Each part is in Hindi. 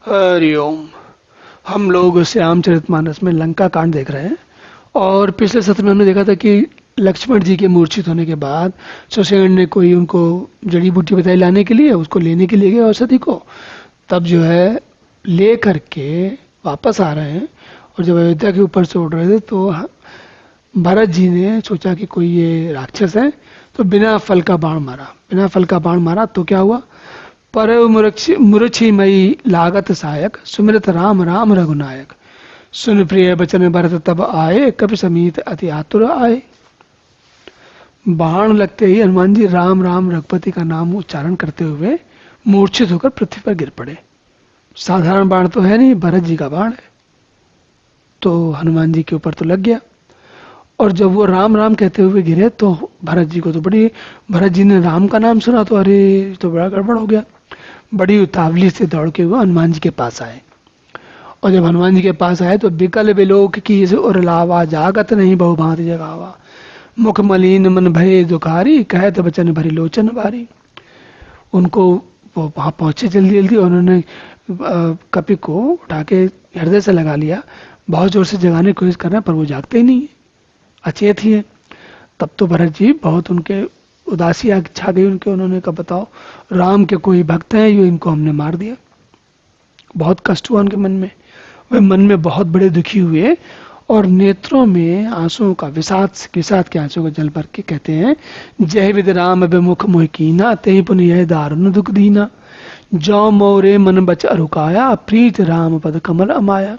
हरिओम। हम लोग श्यामचरितमानस में लंका कांड देख रहे हैं और पिछले सत्र में हमने देखा था कि लक्ष्मण जी के मूर्छित होने के बाद सुषेण ने कोई उनको जड़ी बूटी बताई लाने के लिए, उसको लेने के लिए गए औषधि को। तब जो है ले करके वापस आ रहे हैं और जब अयोध्या के ऊपर से उड़ रहे थे तो भरत जी ने सोचा कि कोई ये राक्षस है, तो बिना फल का बाण मारा। बिना फल का बाण मारा तो क्या हुआ? पर मुरछीमयी लागत सहायक, सुमिरत राम राम रघुनायक। सुन प्रिय बचन भरत तब आए, कपि समीत अति आतुर आए। बाण लगते ही हनुमान जी राम राम रघुपति का नाम उच्चारण करते हुए मूर्छित होकर पृथ्वी पर गिर पड़े। साधारण बाण तो है नहीं, भरत जी का बाण है, तो हनुमान जी के ऊपर तो लग गया। और जब वो राम राम कहते हुए गिरे तो भरत जी को तो बड़ी, भरत जी ने राम का नाम सुना तो अरे तो बड़ा गड़बड़ हो गया। बड़ी उतावली से दौड़ के वो हनुमान जी के पास आए और जब हनुमान जी के पास आए तो बिकल बिलोक की और लावा, जागत नहीं बहुभांत जगावा। मुख मलिन मन भय दुखारी, कहत बचन भरी लोचन भारी। उनको वो वहां पहुंचे जल्दी जल्दी और उन्होंने कपि को उठा के हृदय से लगा लिया। बहुत जोर से जगाने की कोशिश कर रहे हैं पर वो जागते ही नहीं है, अचेत ही है। तब तो भरत जी बहुत उनके उदासी छा गई उनके। उन्होंने कहा बताओ, राम के कोई भक्त हैं, ये इनको हमने मार दिया। बहुत कष्ट हुआ उनके मन में। वे मन में बहुत बड़े दुखी हुए और नेत्रों में आंसुओं का विषाद के आंसुओं का जल भर के कहते हैं, जय विद राम विमुख मोह कीना, ते पुन यह दारुण दुख दीना। जौ मोरे मन बच अरुकाया, प्रीत राम पद कमल अमाया।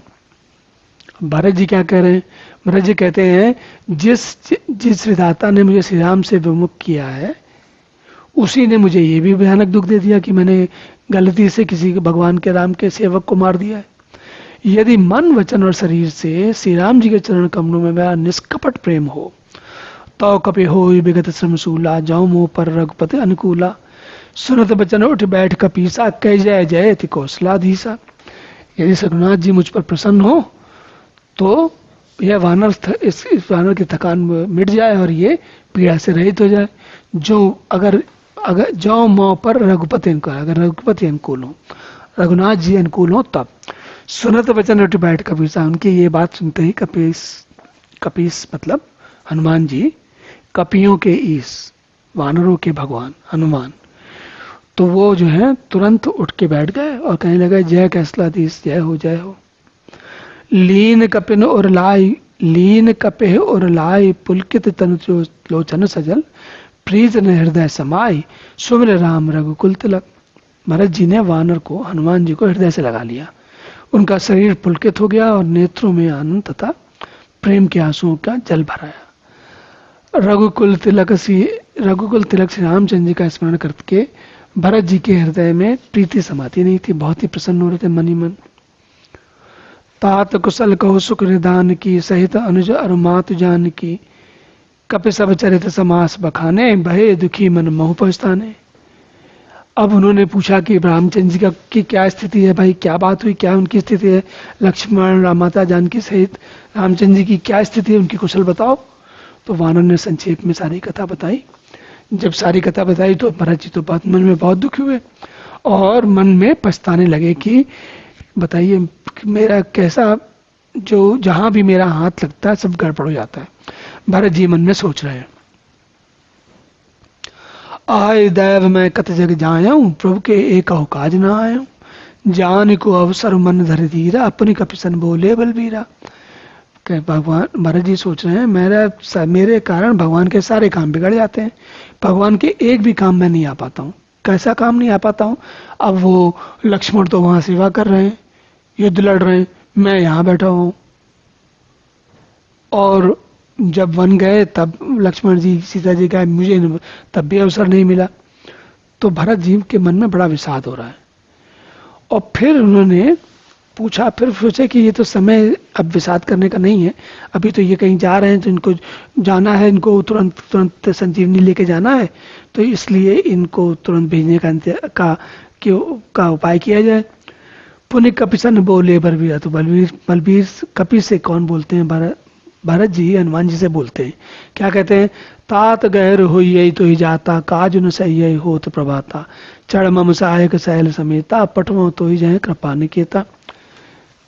भरत जी क्या कह रहे हैं? भरत जी कहते हैं, जिस विधाता ने मुझे श्री राम से विमुख किया है उसी ने मुझे ये भी भयानक दुख दे दिया कि मैंने गलती से किसी भगवान के राम के सेवक को मार दिया है। यदि मन वचन और शरीर से श्री राम जी के चरण कमलों में मेरा निष्कपट प्रेम हो तो कपि हो विगत श्रमशूला, जाऊं मोह पर रघुपति अनुकूला। सुनत बचन उठ बैठ कपीसा, कह जय जय अति कौशलाधीसा। यदि रघुनाथ जी मुझ पर प्रसन्न हो तो यह इस वानर की थकान मिट जाए और ये पीड़ा से रहित हो जाए। जो अगर जो मौ पर रघुपति अनुकूल, अगर रघुपति अनुकूल हो, रघुनाथ जी अनुकूल हो तब। सुनत वचन उठ बैठ कपीसा, उनकी ये बात सुनते ही कपीस मतलब हनुमान जी, कपियों के ईश, वानरों के भगवान हनुमान, तो वो जो है तुरंत उठ के बैठ गए और कहने लगे, जय कैसलाधीश, जय हो जय हो। लीन कपे और लाई, पुलकित तनु लोचन सजल, प्रीत न हृदय समाई, सुमिर राम रघुकुल तिलक। भरत जी ने वानर को, हनुमान जी को हृदय से लगा लिया। उनका शरीर पुलकित हो गया और नेत्रों में आनंद तथा प्रेम के आंसुओं का जल भराया। रघुकुल तिलक श्री रामचंद्र जी का स्मरण करके भरत जी के हृदय में प्रीति समाती नहीं थी, बहुत ही प्रसन्न हो रहे थे मन ही मन। तात कुशल कहो सुख निदान की, सहित अनुज अरु मातु जान की। कपि सब चरित समास बखाने, भये दुखी मन मोह पहुँचताने। अब उन्होंने पूछा कि रामचंद्र जी की क्या स्थिति है, भाई क्या बात हुई, क्या उनकी स्थिति है, लक्ष्मण माता जानकी सहित रामचंद्र जी की क्या स्थिति है, उनकी कुशल बताओ। तो वानर ने संक्षेप में सारी कथा बताई। जब सारी कथा बताई तो भरत जी तो मन में बहुत दुखी हुए और मन में पछताने लगे कि बताइए मेरा कैसा, जो जहां भी मेरा हाथ लगता है सब गड़बड़ हो जाता है। भरत जी मन में सोच रहे हैं, आय दैव मैं कत जग जाऊं, प्रभु के एक काज न आयूं। जान को अवसर मन धर धीरा, अपनी कपिसन बोले बलबीरा। भगवान, भरत जी सोच रहे हैं मेरे कारण भगवान के सारे काम बिगड़ जाते हैं, भगवान के एक भी काम में नहीं आ पाता हूँ। कैसा काम नहीं आ पाता हूँ? अब वो लक्ष्मण तो वहां सेवा कर रहे हैं, युद्ध लड़ रहे हैं, मैं यहाँ बैठा हूँ। और जब वन गए तब लक्ष्मण जी सीता जी का मुझे तब भी अवसर नहीं मिला। तो भरत जी के मन में बड़ा विषाद हो रहा है। और फिर उन्होंने पूछा, फिर सोचे कि ये तो समय अब विषाद करने का नहीं है, अभी तो ये कहीं जा रहे हैं तो इनको जाना है, इनको तुरंत संजीवनी लेके जाना है, तो इसलिए इनको तुरंत भेजने का उपाय किया जाए। पुण्य कपिसन बोले बलबीरा, तो बलबीर कपि से कौन बोलते हैं भरत जी हनुमान जी से बोलते हैं, क्या कहते हैं, तात गहर होई तो ही जाता, काज न सही होत प्रभाता, चढ़ मम सहायक सैल समेता, पटवो तो ही जाए कृपा निकेता।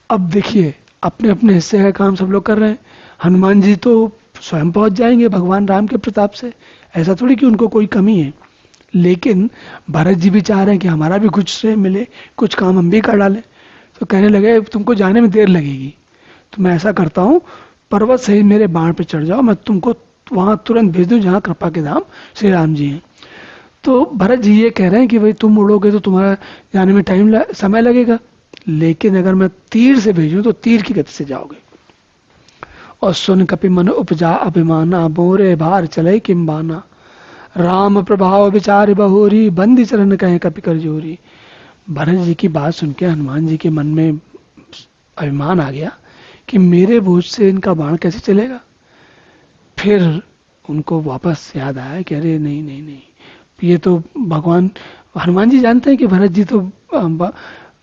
अब देखिए अपने अपने हिस्से का काम सब लोग कर रहे हैं। हनुमान जी तो स्वयं पहुंच जाएंगे भगवान राम के प्रताप से, ऐसा थोड़ी कि उनको कोई कमी है, लेकिन भरत जी भी चाह रहे हैं कि हमारा भी कुछ से मिले, कुछ काम हम भी कर डालें। तो कहने लगे तुमको जाने में देर लगेगी, तो मैं ऐसा करता हूँ, पर्वत से ही मेरे बाण पे चढ़ जाओ, मैं तुमको वहां तुरंत भेज दूं जहां कृपा के धाम श्री राम जी हैं। तो भरत जी ये कह रहे हैं कि भाई तुम उड़ोगे तो तुम्हारा जाने में समय लगेगा, लेकिन अगर मैं तीर से भेजूं तो तीर की गति से जाओगे। और सुन कपि मन उपजा अभिमाना, बोरे भार चले किम्बाना, राम प्रभाव विचार बहोरी, बंदी चरण कहे कपि कर जोरी। भरत जी की बात सुन के हनुमान जी के मन में अभिमान आ गया कि मेरे बोझ से इनका बाण कैसे चलेगा। फिर उनको वापस याद आया कि अरे नहीं नहीं नहीं, ये तो भगवान हनुमान जी जानते हैं कि भरत जी तो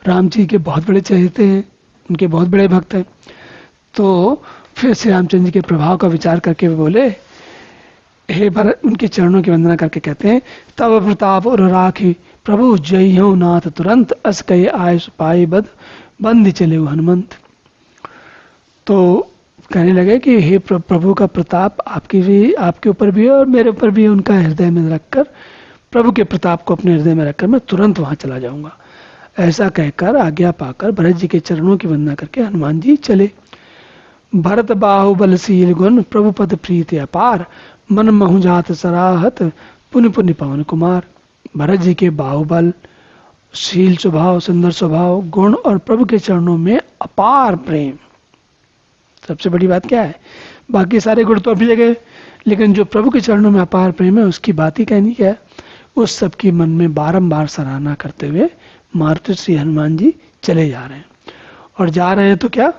राम जी के बहुत बड़े चहेते हैं, उनके बहुत बड़े भक्त हैं। तो फिर श्री रामचंद्र जी के प्रभाव का विचार करके वे बोले, हे भरत, उनके चरणों की वंदना करके कहते हैं, तब प्रताप और राखी प्रभु जय हो नाथ तुरंत, अस कहे आय सुपाई बद बंद चले हनुमंत। तो कहने लगे कि हे प्रभु का प्रताप आपके ऊपर भी है और मेरे ऊपर भी है, उनका हृदय में रखकर, प्रभु के प्रताप को अपने हृदय में रखकर मैं तुरंत वहां चला जाऊंगा। ऐसा कहकर आज्ञा पाकर भरत जी के चरणों की वंदना करके हनुमान जी चले। भरत बाहुबलशील गुण प्रभु पद प्रीति अपार, मन महु जात सराहत पुण्य पुण्य पवन कुमार। भरत जी के बाहुबल, शील स्वभाव, सुंदर स्वभाव, गुण और प्रभु के चरणों में अपार प्रेम। सबसे बड़ी बात क्या है, बाकी सारे गुण तो अपनी जगह, लेकिन जो प्रभु के चरणों में अपार प्रेम है उसकी बात ही कहनी क्या है। उस सब की मन में बारंबार सराहना करते हुए मारुति श्री हनुमान जी चले जा रहे हैं। और जा रहे हैं तो क्या,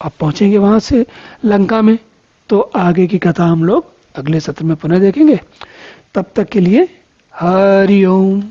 अब पहुंचेंगे वहां से लंका में, तो आगे की कथा हम लोग अगले सत्र में पुनः देखेंगे। तब तक के लिए हरि ओम।